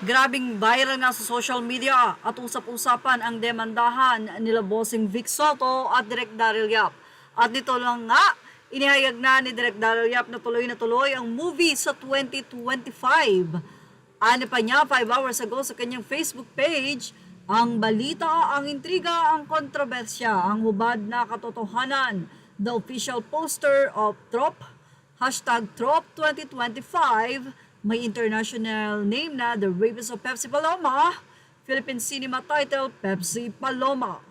Grabing viral nga sa social media at usap-usapan ang demandahan nila Bossing Vic Soto at Direk Daryl Yap. At nito lang nga, inihayag na ni Direk Daryl Yap na tuloy ang movie sa 2025. Ano pa niya 5 hours ago sa kanyang Facebook page, ang balita, ang intriga, ang kontrobersya, ang hubad na katotohanan. The official poster of Trop, #Trop2025, may international name na The Ravens of Pepsi Paloma, Philippine cinema title Pepsi Paloma.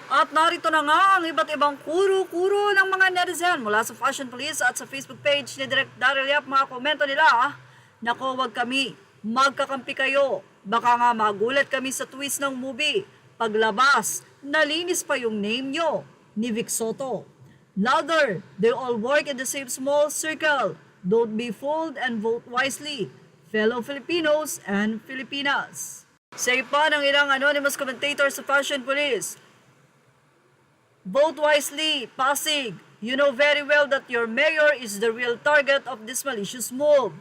At narito na nga ang iba't ibang kuro-kuro ng mga netizen mula sa Fashion Police at sa Facebook page ni Direk Daryl Yap. Mga komento nila, nako wag kami, magkakampi kayo, baka nga magulat kami sa twist ng movie. Paglabas, nalinis pa yung name nyo, ni Vic Soto. Louder, they all work in the same small circle. Don't be fooled and vote wisely, fellow Filipinos and Filipinas. Say pa ng ilang anonymous commentators sa Fashion Police, vote wisely, Pasig. You know very well that your mayor is the real target of this malicious move.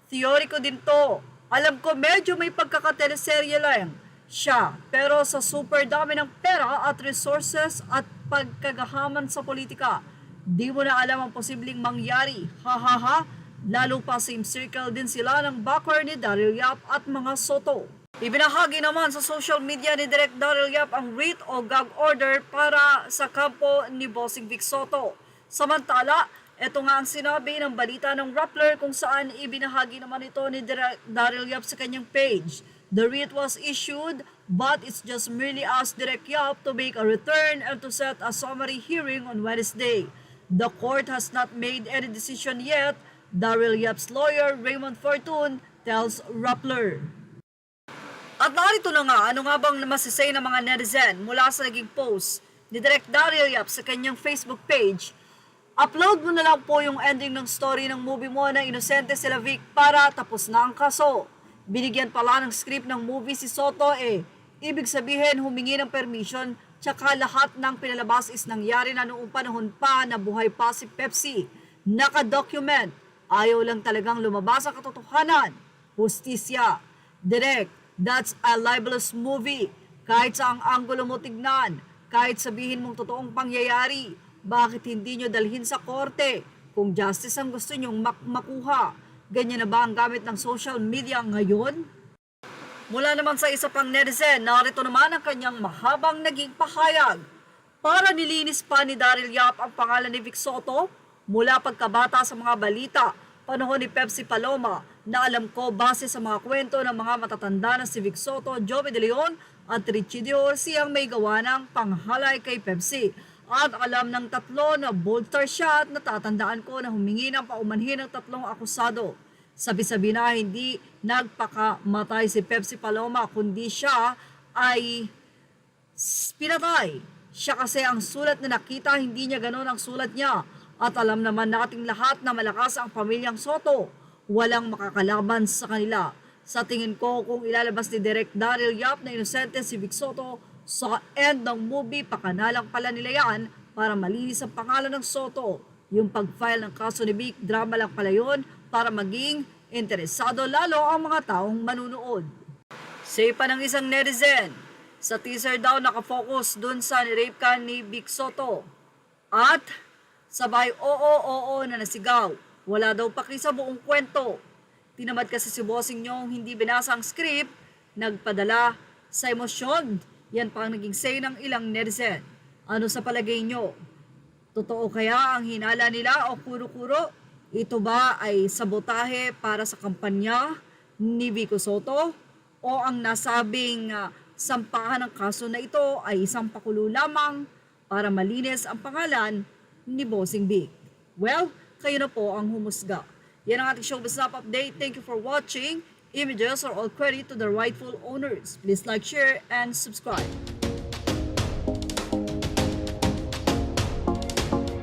Theory ko din to. Alam ko medyo may pagkakateleserye lang siya, pero sa super dami ng pera at resources at pagkagahaman sa politika, di mo na alam ang posibleng mangyari. Ha ha ha. Lalo pa same circle din sila ng backer ni Daryl Yap at mga Soto. Ibinahagi naman sa social media ni Direk Daryl Yap ang writ o gag order para sa kampo ni Bossing Vic Soto. Samantala, ito nga ang sinabi ng balita ng Rappler kung saan ibinahagi naman ito ni Direk Daryl Yap sa kanyang page. The writ was issued, but it's just merely asked Direk Yap to make a return and to set a summary hearing on Wednesday. The court has not made any decision yet, Daryl Yap's lawyer Raymond Fortun tells Rappler. At narito na nga, ano nga bang masisay ng mga netizen mula sa naging post ni Direk Daryl Yap sa kanyang Facebook page. Upload mo na lang po yung ending ng story ng movie mo na inosente sila Vic para tapos na ang kaso. Binigyan pala ng script ng movie si Soto ibig sabihin humingi ng permission tsaka lahat ng pinalabas is nangyari na noong panahon pa na buhay pa si Pepsi. Naka-document. Ayaw lang talagang lumabas ang katotohanan. Hustisya. Direk, that's a libelous movie. Kahit sa ang anggulo mo tignan, kahit sabihin mong totoong pangyayari, bakit hindi nyo dalhin sa korte? Kung justice ang gusto nyong makuha, ganyan na ba ang gamit ng social media ngayon? Mula naman sa isa pang netizen, narito naman ang kanyang mahabang naging pahayag. Para nilinis pa ni Daryl Yap ang pangalan ni Vic Soto, mula pagkabata sa mga balita, panahon ni Pepsi Paloma, na alam ko base sa mga kwento ng mga matatanda na si Vic Soto, Joey De Leon at Richie Dior siyang may gawa ng panghalay kay Pepsi. At alam ng tatlo na bolter siya at natatandaan ko na humingi ng paumanhin ng tatlong akusado. Sabi-sabi na hindi nagpakamatay si Pepsi Paloma kundi siya ay pinatay. Siya kasi ang sulat na nakita, hindi niya ganon ang sulat niya. At alam naman nating lahat na malakas ang pamilyang Soto. Walang makakalaban sa kanila. Sa tingin ko kung ilalabas ni Direk Daryl Yap na inosente si Vic Soto, sa end ng movie pakanalang pala nila yan para malinis ang pangalan ng Soto. Yung pag-file ng kaso ni Vic, drama lang pala yun para maging interesado lalo ang mga taong manunood. Say pa ng isang netizen, sa teaser daw nakafocus dun sa ni-rape ka ni Vic Soto. At sabay oo na nasigaw. Wala daw paki sa buong kwento. Tinamad kasi si Bossing nyong hindi binasa ang script, nagpadala sa emosyon. Yan pa ang naging say ng ilang netizen. Ano sa palagay nyo? Totoo kaya ang hinala nila o kuro-kuro? Ito ba ay sabotahe para sa kampanya ni Vico Soto? O ang nasabing sampahan ng kaso na ito ay isang pakulo lamang para malinis ang pangalan ni Bossing Vic? Well, kayo na po ang humusga. Yan ang ating showbiz update. Thank you for watching. Images are all credit to the rightful owners. Please like, share, and subscribe.